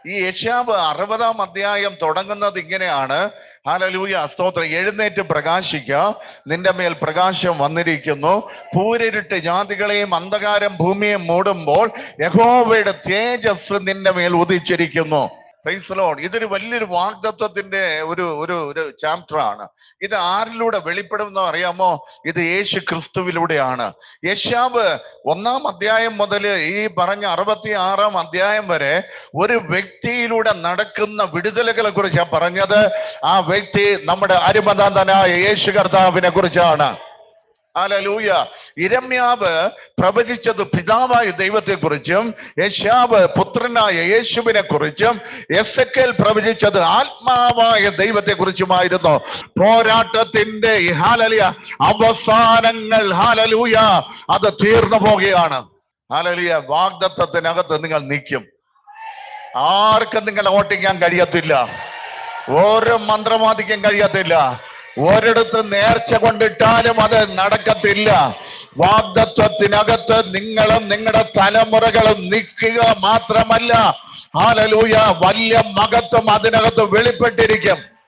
ഈ യെശയ്യാവ് 60-ാം അധ്യായം തുടങ്ങുന്നത് ഇങ്ങനെയാണ്. ഹല്ലേലൂയ, സ്തോത്രം. എഴുന്നേറ്റ് പ്രകാശിക്ക, നിന്റെ മേൽ പ്രകാശം വന്നിരിക്കുന്നു. പൂരിരുട്ട് ജാതികളെയും അന്ധകാരം ഭൂമിയെ മൂടുമ്പോൾ യഹോവയുടെ തേജസ് നിന്റെ മേൽ ഉദിച്ചിരിക്കുന്നു. Praise the Lord. ഇതൊരു വലിയൊരു വാഗ്ദത്തത്തിന്റെ ഒരു ചാപ്റ്റർ ആണ്. ഇത് ആരിലൂടെ വെളിപ്പെടുന്ന അറിയാമോ? ഇത് യേശു ക്രിസ്തുവിലൂടെയാണ്. യെശയ്യാവ് 1-ാം അധ്യായം മുതൽ ഈ പറഞ്ഞ 66-ാം അധ്യായം വരെ ഒരു വ്യക്തിയിലൂടെ നടക്കുന്ന വിടുതലുകളെ കുറിച്ചാണ് പറഞ്ഞത്. ആ വ്യക്തി നമ്മുടെ അരുമനാഥനായ യേശു കർത്താവിനെ കുറിച്ചാണ്. ഹല്ലേലൂയ. യിരെമ്യാവ് പ്രവചിച്ചത് പിതാവായ ദൈവത്തെ കുറിച്ചും യെശയ്യാവ് പുത്രനായ യേശുവിനെ കുറിച്ചും എസെക്കേൽ പ്രവചിച്ചത് ആത്മാവായ ദൈവത്തെ കുറിച്ചുമായിരുന്നു. പോരാട്ടത്തിന്റെ ഹല്ലേലൂയ അവസാനങ്ങൾ ഹല്ലേലൂയ അത് തീർന്നു പോകുകയാണ്. ഹല്ലേലൂയ. വാഗ്ദത്തത്തിനകത്ത് നിങ്ങൾ നിൽക്കും. ആർക്കും നിങ്ങളെ ഓട്ടിക്കാൻ കഴിയത്തില്ല. ഒരു മന്ത്രവാദിക്കാൻ കഴിയത്തില്ല. ഒരിടത്ത് നേർച്ച കൊണ്ടിട്ടാലും അത് നടക്കത്തില്ല. വാഗ്ദത്വത്തിനകത്ത് നിങ്ങളും നിങ്ങളുടെ തലമുറകളും നിൽക്കുക മാത്രമല്ല, ഹല്ലേലൂയ, വലിയ മഹത്വം അതിനകത്ത് വെളിപ്പെട്ടിരിക്കും.